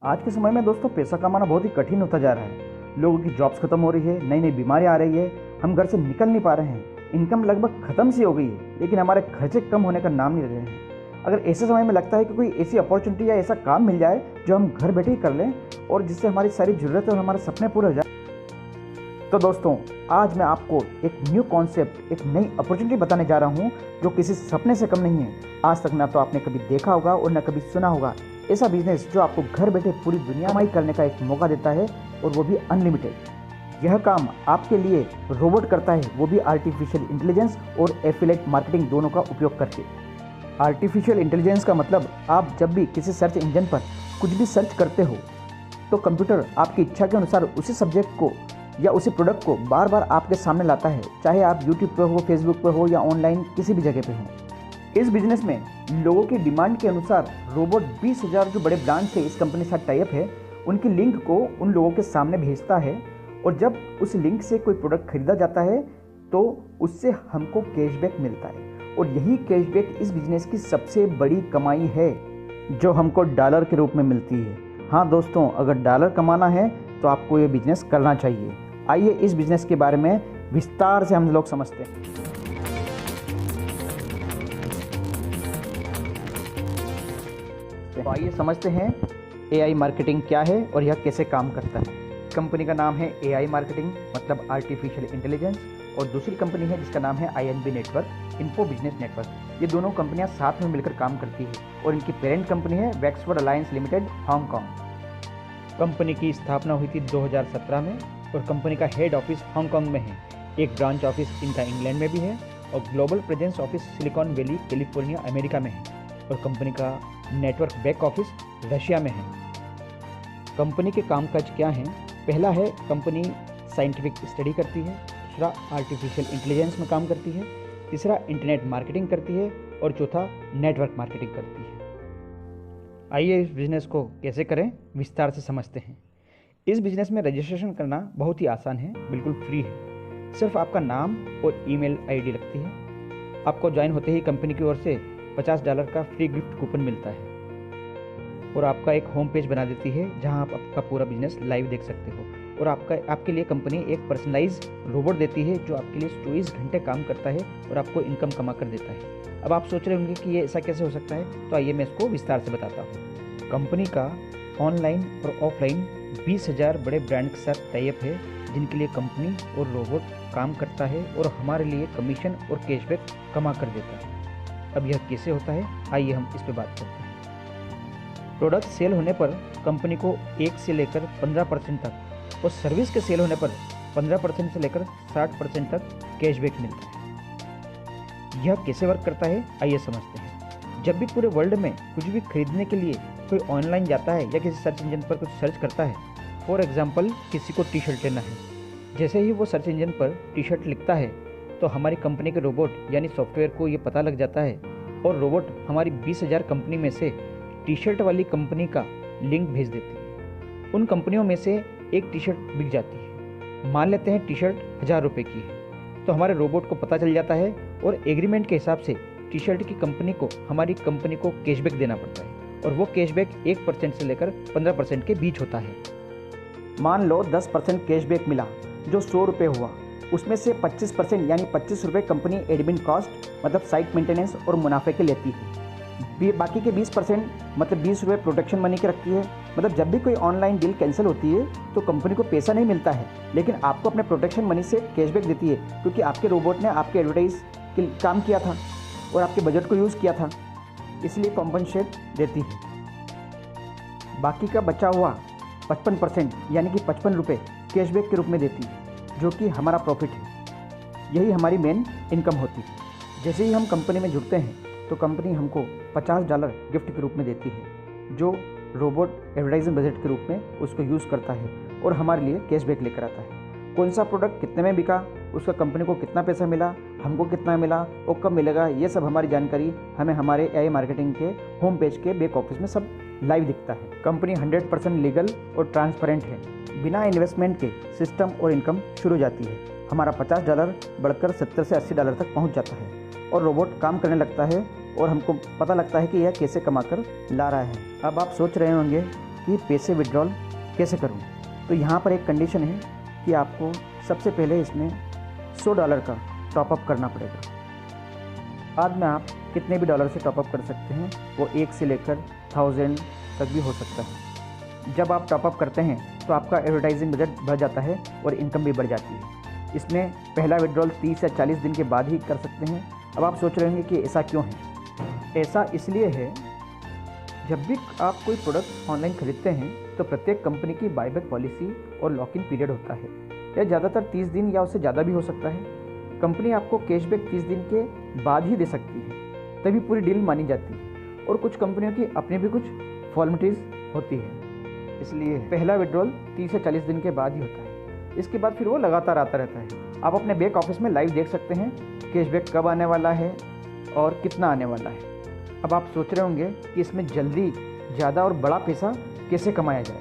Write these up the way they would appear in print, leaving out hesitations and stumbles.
आज के समय में दोस्तों पैसा कमाना बहुत ही कठिन होता जा रहा है। लोगों की जॉब्स खत्म हो रही है, नई नई बीमारियां आ रही है, हम घर से निकल नहीं पा रहे हैं, इनकम लगभग खत्म सी हो गई है, लेकिन हमारे खर्चे कम होने का नाम नहीं ले रहे हैं। अगर ऐसे समय में लगता है कि कोई ऐसी अपॉर्चुनिटी या ऐसा काम मिल जाए जो हम घर बैठे ही कर लें और जिससे हमारी सारी ज़रूरतें और हमारे सपने पूरे हो जाए, तो दोस्तों आज मैं आपको एक न्यू कॉन्सेप्ट, एक नई अपॉर्चुनिटी बताने जा रहा हूँ जो किसी सपने से कम नहीं है। आज तक ना तो आपने कभी देखा होगा और ना कभी सुना होगा ऐसा बिजनेस जो आपको घर बैठे पूरी दुनिया कमाई करने का एक मौका देता है, और वो भी अनलिमिटेड। यह काम आपके लिए रोबोट करता है, वो भी आर्टिफिशियल इंटेलिजेंस और एफिलिएट मार्केटिंग दोनों का उपयोग करके। आर्टिफिशियल इंटेलिजेंस का मतलब आप जब भी किसी सर्च इंजन पर कुछ भी सर्च करते हो तो कंप्यूटर आपकी इच्छा के अनुसार उसी सब्जेक्ट को या उसी प्रोडक्ट को बार बार आपके सामने लाता है, चाहे आप यूट्यूब पर हो, फेसबुक पर हो या ऑनलाइन किसी भी जगह पे हो। इस बिजनेस में लोगों की डिमांड के अनुसार रोबोट 20,000 जो बड़े ब्रांड से इस कंपनी के साथ टाई अप है, उनकी लिंक को उन लोगों के सामने भेजता है, और जब उस लिंक से कोई प्रोडक्ट खरीदा जाता है तो उससे हमको कैशबैक मिलता है। और यही कैशबैक इस बिजनेस की सबसे बड़ी कमाई है, जो हमको डॉलर के रूप में मिलती है। हाँ दोस्तों, अगर डॉलर कमाना है तो आपको ये बिजनेस करना चाहिए। आइए इस बिजनेस के बारे में विस्तार से हम लोग समझते हैं। तो आइए समझते हैं एआई मार्केटिंग क्या है और यह कैसे काम करता है। कंपनी का नाम है एआई मार्केटिंग, मतलब आर्टिफिशियल इंटेलिजेंस, और दूसरी कंपनी है जिसका नाम है INB network, info business network. ये दोनों कंपनियां साथ में मिलकर काम करती है और इनकी पेरेंट कंपनी है वैक्सवर्ड अलायंस लिमिटेड, हांगकांग। कंपनी की स्थापना हुई थी 2017 में और कंपनी का हेड ऑफिस हांगकांग में है। एक ब्रांच ऑफिस इनका इंग्लैंड में भी है और global presence office silicon valley, California, America में है। और कंपनी का नेटवर्क बैक ऑफिस रशिया में है। कंपनी के कामकाज क्या हैं? पहला है, कंपनी साइंटिफिक स्टडी करती है। दूसरा, आर्टिफिशियल इंटेलिजेंस में काम करती है। तीसरा, इंटरनेट मार्केटिंग करती है। और चौथा, नेटवर्क मार्केटिंग करती है। आइए इस बिज़नेस को कैसे करें विस्तार से समझते हैं। इस बिज़नेस में रजिस्ट्रेशन करना बहुत ही आसान है, बिल्कुल फ्री है। सिर्फ आपका नाम और ईमेल आईडी लगती है। आपको ज्वाइन होते ही कंपनी की ओर से $50 का फ्री गिफ्ट कूपन मिलता है और आपका एक होम पेज बना देती है जहां आप आपका पूरा बिजनेस लाइव देख सकते हो। और आपके लिए कंपनी एक पर्सनलाइज रोबोट देती है जो आपके लिए 24 घंटे काम करता है और आपको इनकम कमा कर देता है। अब आप सोच रहे होंगे कि ये ऐसा कैसे हो सकता है, तो आइए मैं इसको विस्तार से बताता हूँ। कंपनी का ऑनलाइन और ऑफलाइन 20,000 बड़े ब्रांड के साथ टाई अप है, जिनके लिए कंपनी और रोबोट काम करता है और हमारे लिए कमीशन और कैशबैक कमा कर देता है। अब यह कैसे होता है, आइए हम इस पर बात करते हैं। प्रोडक्ट सेल होने पर कंपनी को 1 से लेकर 15% तक और सर्विस के सेल होने पर 15% से लेकर 60% तक कैशबैक मिलता है। यह कैसे वर्क करता है, आइए समझते हैं। जब भी पूरे वर्ल्ड में कुछ भी खरीदने के लिए कोई ऑनलाइन जाता है या किसी सर्च इंजन पर कुछ सर्च करता है, फॉर एग्जाम्पल किसी को टी शर्ट लेना है, जैसे ही वो सर्च इंजन पर टी शर्ट लिखता है तो हमारी कंपनी के रोबोट यानी सॉफ्टवेयर को ये पता लग जाता है और रोबोट हमारी 20,000 कंपनी में से टी शर्ट वाली कंपनी का लिंक भेज देती है। उन कंपनियों में से एक टी शर्ट बिक जाती है। मान लेते हैं टी शर्ट 1,000 रुपये की है, तो हमारे रोबोट को पता चल जाता है और एग्रीमेंट के हिसाब से टी शर्ट की कंपनी को हमारी कंपनी को कैशबैक देना पड़ता है, और वो कैशबैक 1% से लेकर 15% के बीच होता है। मान लो 10% कैशबैक मिला, जो 100 रुपये हुआ। उसमें से 25% यानी 25 रुपये कंपनी एडमिन कॉस्ट, मतलब साइट मेंटेनेंस और मुनाफे के लेती है। बाकी के 20% मतलब 20 रुपये प्रोटेक्शन मनी के रखती है। मतलब जब भी कोई ऑनलाइन डील कैंसिल होती है तो कंपनी को पैसा नहीं मिलता है, लेकिन आपको अपने प्रोटेक्शन मनी से कैशबैक देती है, क्योंकि आपके रोबोट ने आपके एडवर्टाइज के काम किया था और आपके बजट को यूज़ किया था, इसलिए कॉम्पनसेट देती है। बाकी का बचा हुआ 55% यानी कि 55 रुपये कैशबैक के रूप में देती है, जो कि हमारा प्रॉफिट है। यही हमारी मेन इनकम होती है। जैसे ही हम कंपनी में जुड़ते हैं तो कंपनी हमको $50 गिफ्ट के रूप में देती है, जो रोबोट एडवर्टाइजिंग बजट के रूप में उसको यूज़ करता है और हमारे लिए कैशबैक लेकर आता है। कौन सा प्रोडक्ट कितने में बिका, उसका कंपनी को कितना पैसा मिला, हमको कितना मिला और कब मिलेगा, ये सब हमारी जानकारी हमें हमारे एआई मार्केटिंग के होम पेज के बैक ऑफिस में सब लाइव दिखता है। कंपनी 100% लीगल और ट्रांसपेरेंट है। बिना इन्वेस्टमेंट के सिस्टम और इनकम शुरू हो जाती है। हमारा $50 बढ़कर $70 से $80 तक पहुंच जाता है और रोबोट काम करने लगता है और हमको पता लगता है कि यह कैसे कमाकर ला रहा है। अब आप सोच रहे होंगे कि पैसे विड्रॉल कैसे करूं। तो यहाँ पर एक कंडीशन है कि आपको सबसे पहले इसमें $100 का टॉपअप करना पड़ेगा। बाद में आप कितने भी डॉलर से टॉपअप कर सकते हैं, वो 1 से लेकर 1000 तक भी हो सकता है। जब आप टॉपअप करते हैं तो आपका एडवर्टाइजिंग बजट बढ़ जाता है और इनकम भी बढ़ जाती है। इसमें पहला विड्रॉल 30 या 40 दिन के बाद ही कर सकते हैं। अब आप सोच रहे होंगे कि ऐसा क्यों है। ऐसा इसलिए है, जब भी आप कोई प्रोडक्ट ऑनलाइन खरीदते हैं तो प्रत्येक कंपनी की बायबैक पॉलिसी और लॉक इन पीरियड होता है। यह ज़्यादातर 30 दिन या उससे ज़्यादा भी हो सकता है। कंपनी आपको कैशबैक 30 दिन के बाद ही दे सकती है, तभी पूरी डील मानी जाती है। और कुछ कंपनियों की अपनी भी कुछ फॉर्मेलिटीज़ होती है, इसलिए पहला विड्रॉल 30 से 40 दिन के बाद ही होता है। इसके बाद फिर वो लगातार आता रहता है। आप अपने बैक ऑफिस में लाइव देख सकते हैं कैशबैक कब आने वाला है और कितना आने वाला है। अब आप सोच रहे होंगे कि इसमें जल्दी ज़्यादा और बड़ा पैसा कैसे कमाया जाए।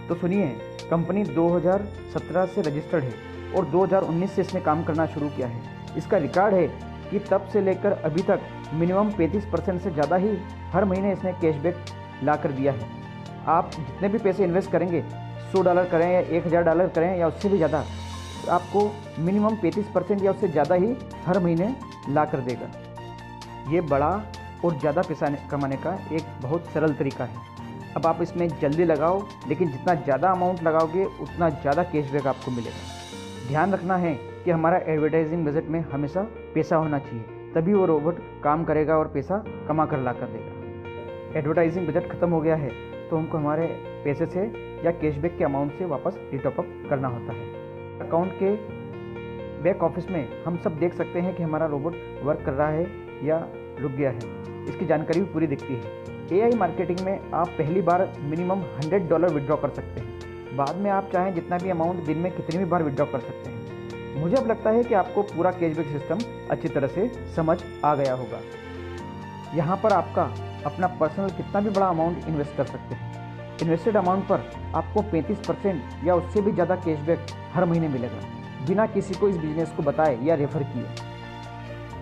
तो सुनिए, कंपनी 2017 से रजिस्टर्ड है और 2019 से इसने काम करना शुरू किया है। इसका रिकॉर्ड है कि तब से लेकर अभी तक मिनिमम 35% से ज़्यादा ही हर महीने इसने कैशबैक ला कर दिया है। आप जितने भी पैसे इन्वेस्ट करेंगे, $100 करें या $1000 करें या उससे भी ज़्यादा, तो आपको मिनिमम 35% या उससे ज़्यादा ही हर महीने ला कर देगा। ये बड़ा और ज़्यादा पैसा कमाने का एक बहुत सरल तरीका है। अब आप इसमें जल्दी लगाओ, लेकिन जितना ज़्यादा अमाउंट लगाओगे उतना ज़्यादा कैशबैक आपको मिलेगा। ध्यान रखना है कि हमारा एडवर्टाइजिंग बजट में हमेशा पैसा होना चाहिए, तभी वो रोबोट काम करेगा और पैसा कमा कर ला कर देगा। एडवर्टाइजिंग बजट ख़त्म हो गया है तो हमको हमारे पैसे से या कैशबैक के अमाउंट से वापस रिटॉपअप करना होता है। अकाउंट के बैक ऑफिस में हम सब देख सकते हैं कि हमारा रोबोट वर्क कर रहा है या रुक गया है। इसकी जानकारी भी पूरी दिखती है। AI मार्केटिंग में आप पहली बार मिनिमम $100 विड्रॉ कर सकते हैं। बाद में आप चाहें जितना भी अमाउंट दिन में कितनी भी बार विड्रॉ कर सकते हैं। मुझे अब लगता है कि आपको पूरा कैशबैक सिस्टम अच्छी तरह से समझ आ गया होगा। यहाँ पर आपका अपना पर्सनल कितना भी बड़ा अमाउंट इन्वेस्ट कर सकते हैं। इन्वेस्टेड अमाउंट पर आपको 35% या उससे भी ज़्यादा कैशबैक हर महीने मिलेगा, बिना किसी को इस बिजनेस को बताए या रेफर किए।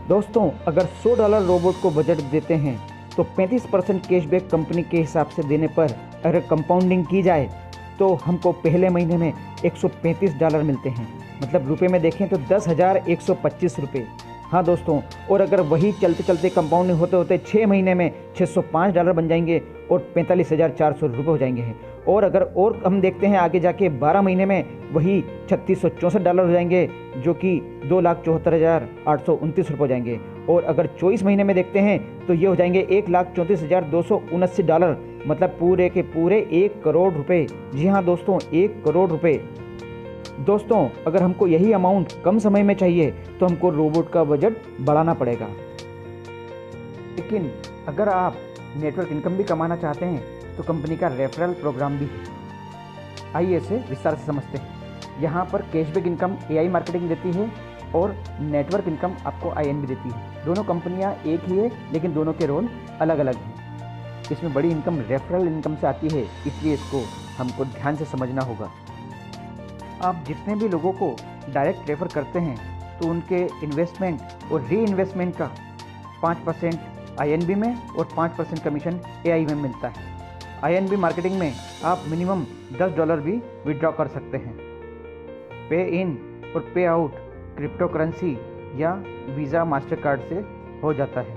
दोस्तों, अगर $100 रोबोट को बजट देते हैं तो 35% कैशबैक कंपनी के हिसाब से देने पर अगर कंपाउंडिंग की जाए तो हमको पहले महीने में $135 मिलते हैं। मतलब रुपए में देखें तो 10,125 रुपये। हाँ दोस्तों, और अगर वही चलते चलते कंपाउंडिंग होते होते 6 महीने में $605 बन जाएंगे और 45,400 रुपये हो जाएंगे। और अगर और हम देखते हैं आगे जाके 12 महीने में वही $3664 हो जाएंगे, जो कि 2,74,829 रुपये हो जाएंगे। और अगर 24 महीने में देखते हैं तो ये हो जाएंगे $1,34,279, मतलब पूरे के पूरे 1 करोड़ रुपये। जी हाँ दोस्तों, 1 करोड़ रुपये। दोस्तों, अगर हमको यही अमाउंट कम समय में चाहिए तो हमको रोबोट का बजट बढ़ाना पड़ेगा। लेकिन अगर आप नेटवर्क इनकम भी कमाना चाहते हैं तो कंपनी का रेफरल प्रोग्राम भी है। आइए इसे विस्तार से समझते हैं। यहाँ पर कैशबैक इनकम AI मार्केटिंग देती है और नेटवर्क इनकम आपको INB देती है। दोनों कंपनियाँ एक ही है, लेकिन दोनों के रोल अलग अलग हैं। इसमें बड़ी इनकम रेफरल इनकम से आती है, इसलिए इसको हमको ध्यान से समझना होगा। आप जितने भी लोगों को डायरेक्ट रेफर करते हैं तो उनके इन्वेस्टमेंट और री इन्वेस्टमेंट का 5% INB में और 5% कमीशन AI में मिलता है। INB मार्केटिंग में आप मिनिमम $10 भी विड्रॉ कर सकते हैं। पे इन और पे आउट क्रिप्टो करेंसी या वीज़ा मास्टर कार्ड से हो जाता है।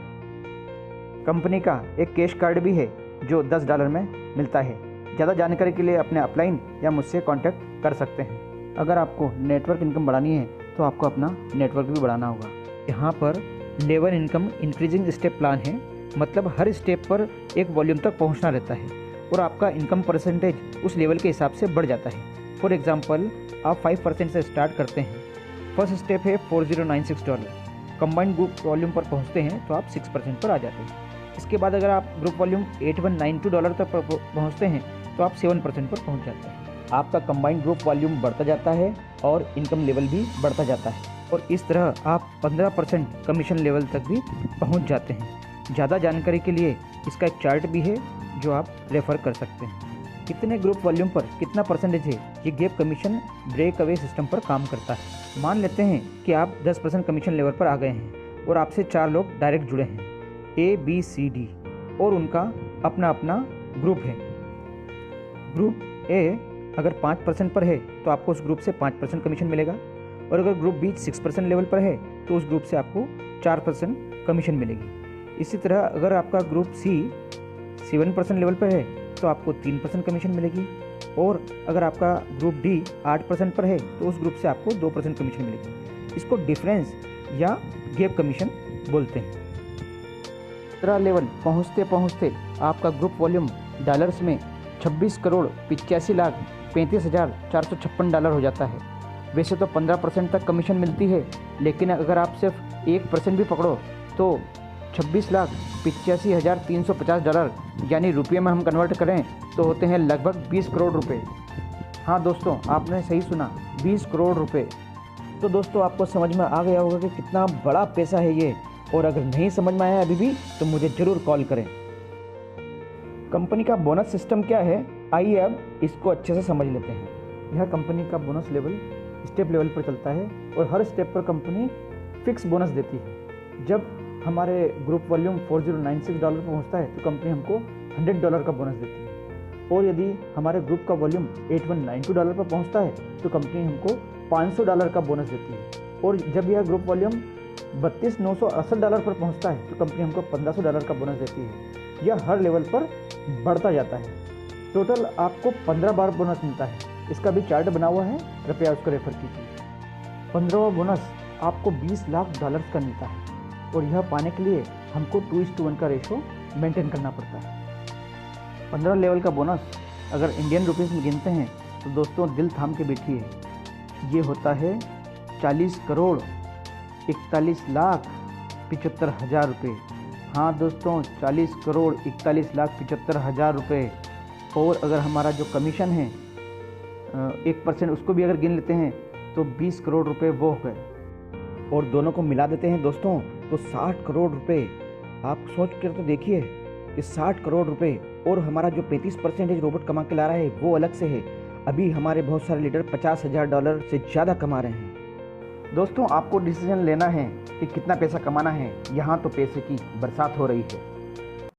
कंपनी का एक कैश कार्ड भी है जो $10 में मिलता है। ज़्यादा जानकारी के लिए अपने अपलाइन या मुझसे कांटेक्ट कर सकते हैं। अगर आपको नेटवर्क इनकम बढ़ानी है तो आपको अपना नेटवर्क भी बढ़ाना होगा। यहाँ पर level income increasing step plan है, मतलब हर स्टेप पर एक वॉल्यूम तक पहुँचना रहता है और आपका इनकम परसेंटेज उस लेवल के हिसाब से बढ़ जाता है। फॉर एग्जाम्पल, आप 5% से स्टार्ट करते हैं। फर्स्ट स्टेप है $4096। कंबाइंड ग्रुप वॉल्यूम पर पहुँचते हैं तो आप 6% पर आ जाते हैं। इसके बाद अगर आप ग्रुप वॉल्यूम $8192 तक पहुँचते हैं तो आप 7% पर पहुँच जाते हैं। आपका कंबाइंड ग्रुप वॉल्यूम बढ़ता जाता है और इनकम लेवल भी बढ़ता जाता है और इस तरह आप 15% कमीशन लेवल तक भी पहुंच जाते हैं। ज़्यादा जानकारी के लिए इसका एक चार्ट भी है जो आप रेफ़र कर सकते हैं। कितने ग्रुप वॉल्यूम पर कितना परसेंटेज है, ये gap commission break away system पर काम करता है। मान लेते हैं कि आप 10% कमीशन लेवल पर आ गए हैं और आपसे 4 लोग डायरेक्ट जुड़े हैं, A, B, C, D, और उनका अपना अपना ग्रुप है। ग्रुप ए अगर 5% पर है तो आपको उस ग्रुप से 5% कमीशन मिलेगा, और अगर ग्रुप बी 6% लेवल पर है तो उस ग्रुप से आपको 4% कमीशन मिलेगी। इसी तरह अगर आपका ग्रुप सी 7% लेवल पर है तो आपको 3% कमीशन मिलेगी, और अगर आपका ग्रुप डी 8% पर है तो उस ग्रुप से आपको 2% कमीशन मिलेगी। इसको डिफरेंस या गैप कमीशन बोलते हैं। 17 लेवल पहुँचते पहुँचते आपका ग्रुप वॉल्यूम डॉलर्स में 26,85,35,456 हो जाता है। वैसे तो 15% तक कमीशन मिलती है, लेकिन अगर आप सिर्फ 1% भी पकड़ो तो 26,85,350 यानी रुपये में हम कन्वर्ट करें तो होते हैं लगभग 20 करोड़ रुपए। हाँ दोस्तों, आपने सही सुना, 20 करोड़ रुपए। तो दोस्तों आपको समझ में आ गया होगा कि कितना बड़ा पैसा है ये, और अगर नहीं समझ में आया अभी भी तो मुझे ज़रूर कॉल करें। कंपनी का बोनस सिस्टम क्या है, आइए अब इसको अच्छे से समझ लेते हैं। यह कंपनी का बोनस लेवल स्टेप लेवल पर चलता है, और हर स्टेप पर कंपनी फिक्स बोनस देती है। जब हमारे ग्रुप वॉल्यूम $4096 पर पहुंचता है तो कंपनी हमको $100 का बोनस देती है, और यदि हमारे ग्रुप का वॉल्यूम $8192 पर पहुंचता है तो कंपनी हमको $500 का बोनस देती है, और जब यह ग्रुप वॉल्यूम $32,968 पर पहुंचता है तो कंपनी हमको $1500 का बोनस देती है। यह हर लेवल पर बढ़ता जाता है। टोटल आपको 15 बार बोनस मिलता है। इसका भी चार्ट बना हुआ है, कृपया उसको रेफर कीजिए। 15वां बोनस आपको $20 लाख का मिलता है, और यह पाने के लिए हमको 2:1 का रेशो मेंटेन करना पड़ता है। 15 लेवल का बोनस अगर इंडियन रुपीस में गिनते हैं तो दोस्तों दिल थाम के बैठिए, ये होता है 40,41,75,000 रुपये। हाँ दोस्तों, 40,41,75,000 रुपये। और अगर हमारा जो कमीशन है 1% उसको भी अगर गिन लेते हैं तो 20 करोड़ रुपए वो हो गए, और दोनों को मिला देते हैं दोस्तों तो 60 करोड़ रुपए। आप सोच कर तो देखिए कि 60 करोड़ रुपए, और हमारा जो 35% रोबोट कमा के ला रहा है वो अलग से है। अभी हमारे बहुत सारे लीडर $50,000 से ज़्यादा कमा रहे हैं। दोस्तों आपको डिसीजन लेना है कि कितना पैसा कमाना है। यहाँ तो पैसे की बरसात हो रही है।